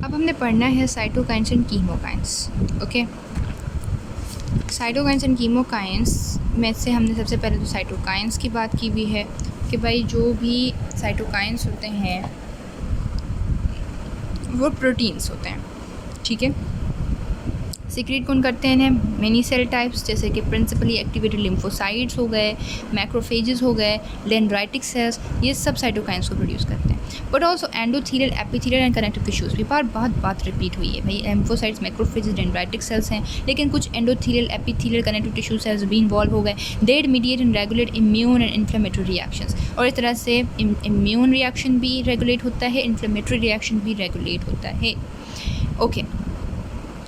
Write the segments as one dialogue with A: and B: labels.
A: अब हमने पढ़ना है cytokines and chemokines. Okay, cytokines and chemokines में से हमने सबसे पहले तो साइटोकाइन्स की बात की हुई है कि भाई जो भी साइटोकाइन्स होते हैं वो प्रोटीन्स होते हैं, ठीक है। सीक्रेट कौन करते हैं? मेनी सेल टाइप्स, जैसे कि प्रिंसिपली एक्टिवेटेड लिम्फोसाइट्स हो गए, मैक्रोफेजेस हो गए, डेंड्राइटिक सेल्स, ये सब साइटोकाइन्स को प्रोड्यूस करते हैं। But also endothelial, epithelial and connective tissues भी बहुत बात रिपीट हुई है भाई, लिम्फोसाइट्स, मैक्रोफेजेस, डेंड्राइटिक सेल्स हैं, लेकिन कुछ endothelial, epithelial, connective tissue cells भी इन्वॉल्व हो गए। They mediate and regulate immune and inflammatory reactions, और इस तरह से इम्यून रिएक्शन भी रेगुलेट होता है, इन्फ्लेमेटरी रिएक्शन भी रेगुलेट होता है। Okay,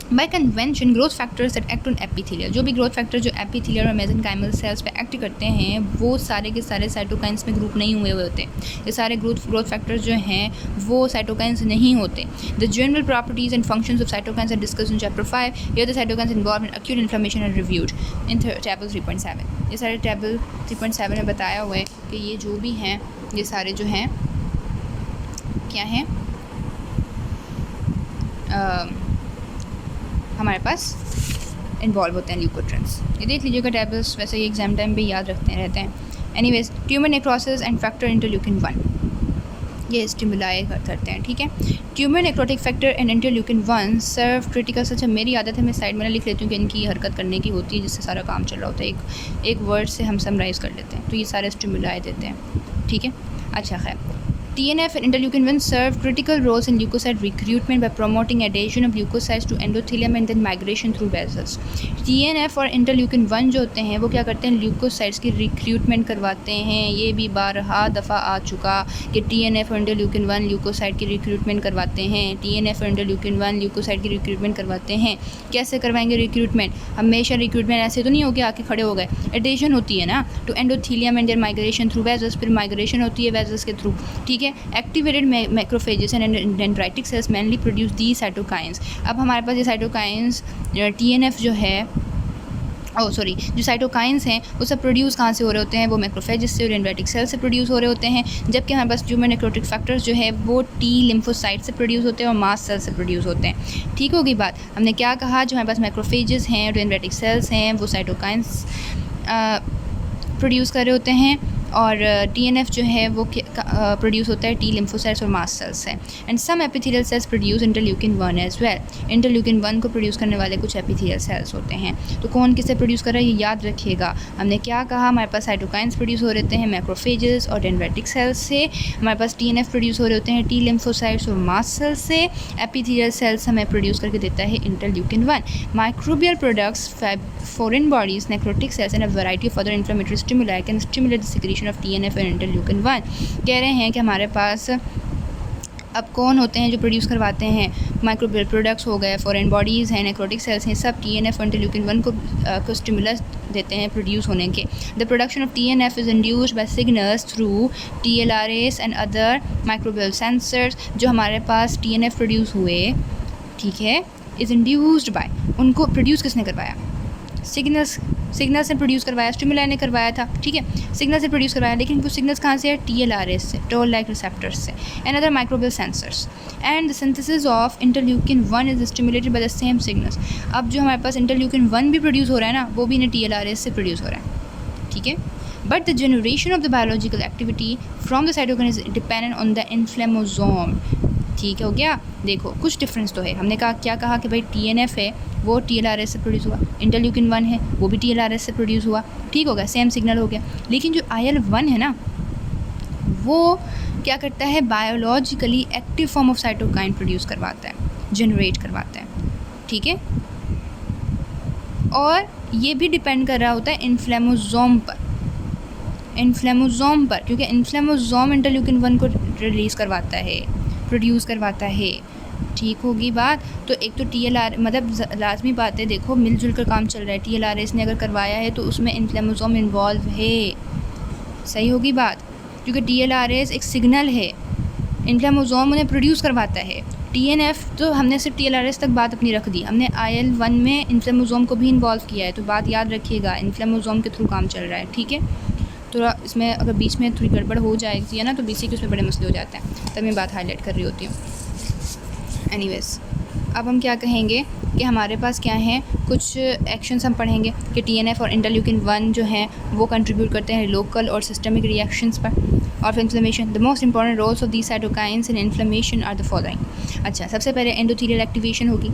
A: bye convention growth factors that act on epithelial, जो भी ग्रोथ फैक्टर जो एपिथेलियल और मेसेनकाइमल सेल्स पे एक्ट करते हैं वो सारे के सारे साइटोकाइन्स में ग्रुप नहीं हुए होते। ये सारे ग्रोथ फैक्टर्स जो हैं वो साइटोकाइन्स नहीं होते। The general properties and functions of cytokines are discussed in chapter 5। Here the cytokines involve in acute inflammation are reviewed in table 3.7। ये सारे टेबल 3.7 में बताया हुआ है कि ये जो भी हैं ये सारे जो हैं क्या हैं, हमारे पास इन्वॉल्व होते हैं ल्यूकोट्रिन्स। ये देख लीजिएगा टेबल्स, वैसे ये एग्जाम टाइम पे याद रखते रहते हैं। Anyways, tumour necrosis and factor interleukin 1 ये स्टिमुलाई करते हैं, ठीक है। Tumour necrotic factor and interleukin 1 serve critical. अच्छा, मेरी आदत है मैं साइड में लिख लेती हूँ कि इनकी हरकत करने की होती है जिससे सारा काम चल रहा होता है, एक वर्ड से हम समराइज़ कर लेते हैं, तो ये सारे स्टिमुलाई देते हैं, ठीक है। अच्छा खैर, TNF and interleukin-1 serve critical roles in leukocyte recruitment by promoting adhesion of leukocytes to endothelium and then migration through vessels. TNF और interleukin-1 जो होते हैं वो क्या करते हैं, ल्यूकोसाइट्स की रिक्रूटमेंट करवाते हैं। ये भी बारहा दफ़ा आ चुका कि TNF और interleukin-1 ल्यूकोसाइट की रिक्रूटमेंट करवाते हैं। TNF और interleukin-1 ल्यूकोसाइट की रिक्रूटमेंट करवाते हैं। कैसे करवाएंगे रिक्रूटमेंट? हमेशा रिक्रूटमेंट ऐसे तो नहीं हो गया आके खड़े हो गए, एडेशन होती है ना to endothelium and their migration through vessels, फिर माइग्रेशन होती है वेजल्स के थ्रू, ठीक है। Activated macrophages and dendritic cells mainly produce the cytokines. अब हमारे पास ये साइटोकाइंस TNF जो है जो साइटोकाइंस हैं वो सब प्रोड्यूस कहाँ से हो रहे होते हैं, वो मैक्रोफेजेस से और डेंड्राइटिक सेल से प्रोड्यूस हो रहे होते हैं। जबकि हमारे पास ट्यूमर नेक्रोटिक फैक्टर्स जो है वो T लिम्फोसाइट से प्रोड्यूस होते हैं और मास्ट सेल से प्रोड्यूस होते हैं। ठीक होगी बात। हमने क्या कहा, जो हमारे पास मैक्रोफेजेस हैं और डेंड्राइटिक सेल्स हैं वो साइटोकाइंस प्रोड्यूस कर रहे होते हैं, और TNF जो है वो प्रोड्यूस होता है T लिम्फोसाइट्स और मास्ट सेल्स से। And some epithelial cells produce interleukin 1 as well. Interleukin 1 को प्रोड्यूस करने वाले कुछ एपिथेलियल सेल्स होते हैं। तो कौन किसे प्रोड्यूस कर रहा है ये याद रखिएगा। हमने क्या कहा, हमारे पास साइटोकाइंस प्रोड्यूस हो रहते हैं मैक्रोफेजेस और डेंड्राइटिक सेल्स से। हमारे पास TNF प्रोड्यूस हो रहे होते हैं T लिम्फोसाइट्स और मास्ट सेल्स से। एपिथेलियल सेल्स हमें प्रोड्यूस करके देता है interleukin 1। Microbial products, foreign bodies, necrotic cells and a variety of other inflammatory stimuli can stimulate the secretion of TNF and interleukin-1। कह रहे हैं कि हमारे पास अब कौन होते हैं जो प्रोड्यूस करवाते हैं, माइक्रोबियल प्रोडक्ट्स हो गए, फॉरेन बॉडीज़ हैं, नेक्रोटिक सेल्स हैं, सब TNF और इंटरल्यूकिन 1 को स्टिमुलस देते हैं प्रोड्यूस होने के। The production of TNF is induced by signals through TLRase and other microbial sensors. जो हमारे पास TNF प्रोड्यूस हुए, ठीक है, इज़ इंड्यूस्ड बाय, उनको प्रोड्यूस किसने करवाया, सिग्नल से प्रोड्यूस करवाया, स्टिमुलाई ने करवाया था, ठीक है, सिग्नल से प्रोड्यूस करवाया। लेकिन वो सिग्नल्स कहाँ से है, TLRase से, टोल लाइक रिसेप्टर्स से, and other microbial sensors. And the synthesis of interleukin 1 is stimulated by the same signals. अब जो हमारे पास इंटरल्यूकिन 1 भी प्रोड्यूस हो रहा है ना, वो भी इन्हें TLRase से प्रोड्यूस हो रहा है, ठीक है। But the generation of the biological activity from the cytokine is dependent on the inflammasome. ठीक हो गया। देखो कुछ डिफरेंस तो है। हमने क्या कहा कि भाई TNF है वो TLRase से प्रोड्यूस हुआ, इंटरल्यूकिन 1 है वो भी TLRase से प्रोड्यूस हुआ, ठीक हो गया, सेम सिग्नल हो गया। लेकिन जो IL-1 है ना वो क्या करता है, biologically active form of cytokine produce करवाता है, जनरेट करवाता है, ठीक है। और ये भी डिपेंड कर रहा होता है इन्फ्लेमोसोम पर, क्योंकि इन्फ्लेमोसोम इंटरल्यूकिन 1 को रिलीज़ करवाता है, प्रोड्यूस करवाता है, ठीक होगी बात। तो एक तो TLR मतलब लाजमी बात है, देखो मिलजुल कर काम चल रहा है। TLRase ने अगर करवाया है तो उसमें इन्फ्लेमोसोम इन्वॉल्व है, सही होगी बात, क्योंकि TLRase एक सिग्नल है, इन्फ्लेमोसोम उन्हें प्रोड्यूस करवाता है। TNF तो हमने सिर्फ TLRase तक बात अपनी रख दी, हमने IL-1 में इन्फ्लेमोसोम को भी इन्वॉल्व किया है। तो बात याद रखिएगा, इन्फ्लेमोसोम के थ्रू काम चल रहा है, ठीक है। थोड़ा इसमें अगर बीच में थोड़ी गड़बड़ हो जाएगी है ना तो बीच के उसमें बड़े मसले हो जाते हैं, तब मैं बात हाईलाइट कर रही होती हूँ। एनीवेज, अब हम क्या कहेंगे कि हमारे पास क्या है, कुछ एक्शंस हम पढ़ेंगे कि TNF और इंटरल्यूकिन 1 जो हैं वो कंट्रीब्यूट करते हैं लोकल और सिस्टमिक रिएक्शंस पर और फिर inflammation. The most important roles of these cytokines in inflammation are the following. अच्छा, सबसे पहले एंडोथेलियल एक्टिवेशन होगी,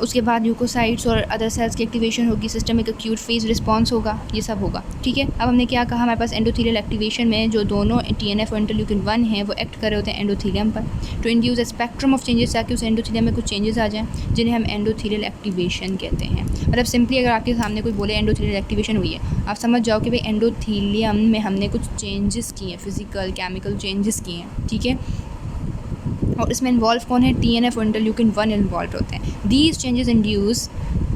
A: उसके बाद ल्यूकोसाइट्स और अदर सेल्स की एक्टिवेशन होगी, सिस्टमिक एक्यूट फेज रिस्पांस होगा, ये सब होगा। ठीक है, अब हमने क्या कहा, हमारे पास एंडोथेलियल एक्टिवेशन में जो दोनों TNF और इंटरल्यूकिन 1 हैं वो एक्ट कर रहे होते हैं एंडोथेलियम पर to induce a spectrum of changes, ताकि उस एंडोथेलियम में कुछ चेंजेस आ जाएं जिन्हें हम एंडोथेलियल एक्टिवेशन कहते हैं। मतलब सिंपली अगर आपके सामने कोई बोले एंडोथेलियल एक्टिवेशन हुई है, आप समझ जाओ कि भाई एंडोथेलियम में हमने कुछ चेंजेस किए हैं, फिजिकल केमिकल चेंजेस किए हैं। ठीक है, और इसमें इन्वॉल्व कौन है, TNF और इंटरल्यूकिन 1 इन्वॉल्व होते हैं। These changes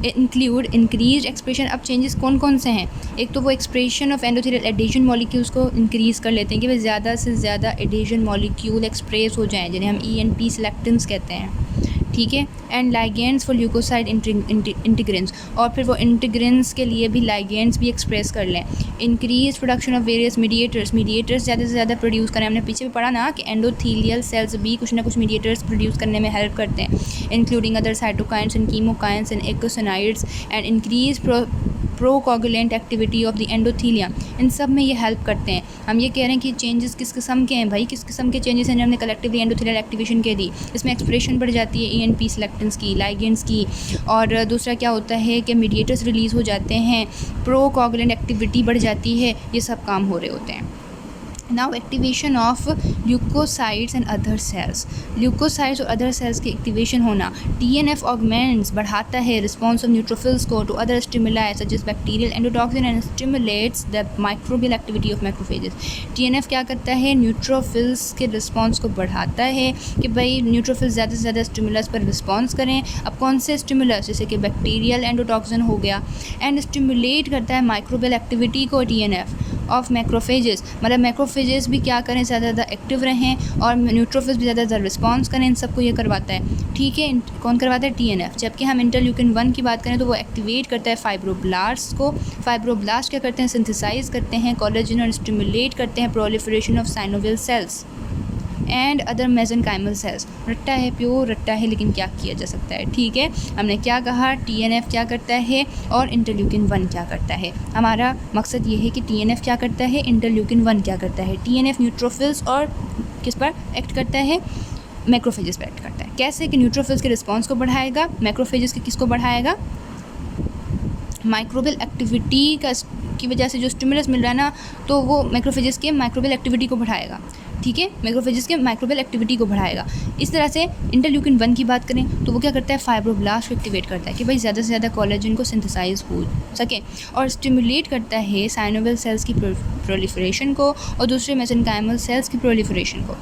A: include increase expression. अब चेंजेस कौन कौन से हैं, एक तो वो expression of endothelial adhesion molecules को इंक्रीज़ कर लेते हैं कि भाई ज़्यादा से ज़्यादा एडेशन मॉलिक्यूल एक्सप्रेस हो जाएँ, जिन्हें हम ENP सिलेक्टेंस कहते हैं। ठीक है, and ligands for leukocyte integrins, और फिर वो इंटीग्रेंस के लिए भी लाइगेंड्स भी एक्सप्रेस कर लें। Increase production of various mediators ज़्यादा से ज़्यादा प्रोड्यूस करें। हमने पीछे भी पढ़ा ना कि एंडोथेलियल सेल्स भी कुछ ना कुछ मीडिएटर्स प्रोड्यूस करने में हेल्प करते हैं, including other cytokines and chemokines and eicosanoids and increase procoagulant activity of the endothelium. इन सब में ये हेल्प करते हैं। हम ये कह रहे हैं कि चेंजेस किस किस्म के हैं भाई, किस किस्म के चेंजेस हैं, हमने कलेक्टिवली एंडोथेलियल एक्टिवेशन कह दी। इसमें एक्सप्रेशन बढ़ जाती है ENP सिलेक्टेंस की, लाइगेंड्स की, और दूसरा क्या होता है कि मीडिएटर्स रिलीज़ हो जाते हैं, प्रोकोगुलेंट एक्टिविटी बढ़ जाती है, ये सब काम हो रहे होते हैं। Now activation of leukocytes and other cells. Leukocytes और अदर सेल्स की एक्टिवेशन होना, TNF ऑगमेंट्स बढ़ाता है रिस्पॉन्स ऑफ न्यूट्रोफिल्स को to other stimuli such as bacterial endotoxin and stimulates the microbial activity of macrophages. TNF क्या करता है, neutrophils के रिस्पॉन्स को बढ़ाता है कि भाई न्यूट्रोफिल्स ज़्यादा से ज़्यादा स्टिमुलस पर रिस्पॉन्स करें। अब कौन से स्टिमुलस, जैसे कि बैक्टीरियल एंडोटॉक्सिन हो गया, एंड स्टिमुलेट करता है माइक्रोबियल एक्टिविटी को TNF ऑफ मैक्रोफेजेस, मतलब मैक्रोफेजेस भी क्या करें, ज़्यादा ज़्यादा एक्टिव रहें और न्यूट्रोफिल्स भी ज़्यादा ज़्यादा रिस्पॉन्स करें। इन सबको ये करवाता है। ठीक है, कौन करवाता है, TNF। जबकि हम इंटरल्यूकिन 1 की बात करें तो वो एक्टिवेट करता है फाइब्रोब्लास्ट को। फाइब्रोब्लास्ट क्या करते हैं, सिंथेसाइज करते हैं कोलेजन और स्टिमुलेट करते हैं proliferation of synovial cells and other mesenchymal cells. रट्टा है, प्योर रट्टा है, लेकिन क्या किया जा सकता है। ठीक है, हमने क्या कहा, TNF क्या करता है और इंटरल्यूकिन 1 क्या करता है। हमारा मकसद ये है कि TNF क्या करता है, इंटरल्यूकिन 1 क्या करता है। TNF न्यूट्रोफिल्स और किस पर एक्ट करता है, मैक्रोफेजेस पर एक्ट करता है। कैसे कि न्यूट्रोफिल्स के रिस्पॉन्स को बढ़ाएगा, मैक्रोफेजेस के किसको बढ़ाएगा, माइक्रोबियल एक्टिविटी की वजह से जो स्टिमुलस मिल रहा है ना, तो वो मैक्रोफेजेस के माइक्रोबियल एक्टिविटी को बढ़ाएगा। ठीक है, मैक्रोफेजेस के माइक्रोबियल एक्टिविटी को बढ़ाएगा। इस तरह से इंटरल्यूकिन 1 की बात करें तो वो क्या करता है, फाइब्रोब्लास्ट को एक्टिवेट करता है कि भाई ज़्यादा से ज़्यादा कोलेजन को सिंथेसाइज हो सके, और स्टिमुलेट करता है साइनोवियल सेल्स की प्रोलिफरेशन को और दूसरे मेसेनकाइमल सेल्स की प्रोलिफरेशन को।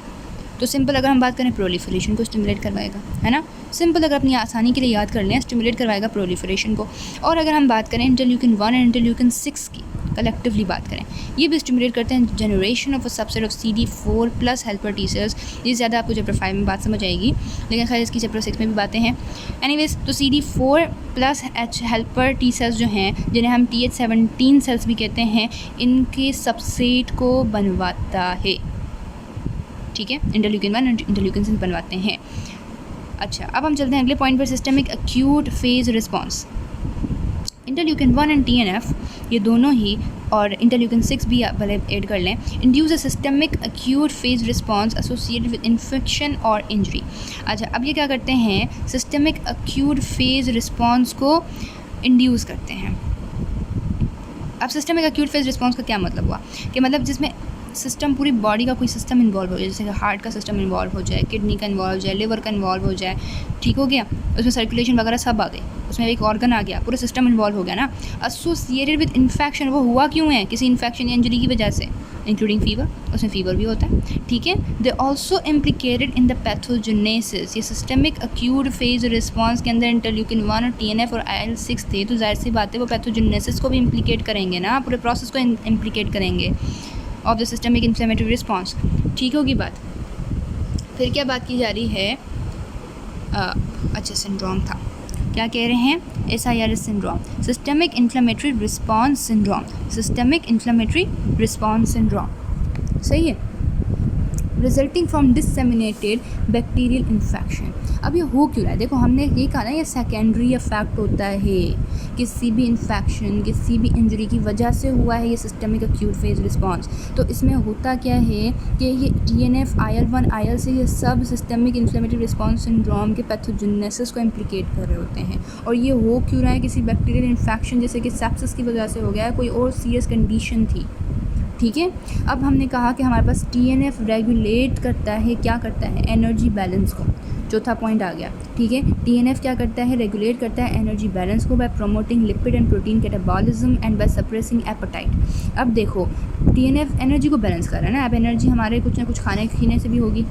A: तो सिंपल अगर हम बात करें, प्रोलिफरेशन को स्टिमुलेट करवाएगा, है ना। सिंपल अगर अपनी आसानी के लिए याद कर लें, स्टिमुलेट करवाएगा प्रोलिफरेशन को। और अगर हम बात करें इंटरल्यूकिन 1 और इंटरल्यूकिन 6 की, कलेक्टिवली बात करें, ये भी स्टिमुलेट करते हैं generation of a subset of CD4 plus helper T cells. ये ज़्यादा आपको चैप्टर 5 में बात समझ आएगी, लेकिन खैर इसकी चैप्टर 6 में भी बातें हैं। एनीवेज, तो CD4 plus H helper T cells जो हैं, जिन्हें हम TH17 सेल्स भी कहते हैं, इनके सबसेट को बनवाता है। ठीक है, इंटरल्यूकिन 1 और इंटरल्यूकिन 6 बनवाते हैं। अच्छा, अब हम चलते हैं अगले पॉइंट पर, systemic acute phase response. Interleukin 1 and TNF ये दोनों ही, और इंटरल्यूकिन 6 भी भले ऐड कर लें, induce a systemic acute phase response associated with infection और इंजरी। अच्छा, अब ये क्या करते हैं, सिस्टमिक एक्यूट फेज रिस्पॉन्स को इंड्यूस करते हैं। अब सिस्टमिक एक्यूट फेज रिस्पॉन्स का क्या मतलब हुआ, कि मतलब जिसमें सिस्टम, पूरी बॉडी का कोई सिस्टम इन्वॉल्व हो जाए, जैसे हार्ट का सिस्टम इन्वॉल्व हो जाए, किडनी का इन्वॉल्व हो जाए, लिवर का इन्वॉल्व हो जाए। ठीक हो गया, उसमें सर्कुलेशन वगैरह सब आ गई, उसमें एक ऑर्गन आ गया, पूरा सिस्टम इन्वॉल्व हो गया ना। एसोसिएटेड विद इन्फेक्शन, वो हुआ क्यों है, किसी इन्फेक्शन या इंजरी की वजह से, इंक्लूडिंग फीवर, उसमें फीवर भी होता है। ठीक है, they also इम्प्लिकेटेड in the pathogenesis. ये सिस्टमिक एक्यूट फेज रिस्पॉन्स के अंदर इंटरल्यूकिन 1 और TNF और IL-6 थे, तो जाहिर सी बात है वो पैथोजेनेसिस को भी इम्प्लिकेट करेंगे ना, पूरे प्रोसेस को इम्प्लिकेट करेंगे of the systemic inflammatory response. ठीक होगी बात। फिर क्या बात की जा रही है, अच्छा सिंड्रोम था, क्या कह रहे हैं, SIRS syndrome, systemic inflammatory response syndrome, systemic inflammatory response syndrome. सही है। Resulting from disseminated bacterial infection. अब ये हो क्यों रहा है? देखो हमने ये कहा ना, ये सेकेंडरी इफेक्ट होता है, किसी भी इन्फेक्शन, किसी भी इंजरी की वजह से हुआ है ये सिस्टमिक एक्यूट फेज रिस्पॉन्स। तो इसमें होता क्या है कि ये TNF, IL-1, IL से ये सब सिस्टमिक इन्फ्लेमेटरी रिस्पॉन्स सिंड्रोम के पैथोजेनेसिस को इम्प्लिकेट कर रहे होते हैं। और ये हो क्यों रहा है? किसी बैक्टीरियल इन्फेक्शन जैसे कि सेप्सिस की वजह से हो गया है, कोई और सीरियस कंडीशन थी, ठीक है। अब हमने कहा कि हमारे पास TNF रेगुलेट करता है, क्या करता है? एनर्जी बैलेंस को। चौथा पॉइंट आ गया, ठीक है। TNF क्या करता है? रेगुलेट करता है एनर्जी बैलेंस को by promoting lipid and protein catabolism and by suppressing appetite. अब देखो TNF एनर्जी को बैलेंस कर रहा है ना, अब एनर्जी हमारे कुछ ना कुछ खाने पीने से भी होगी,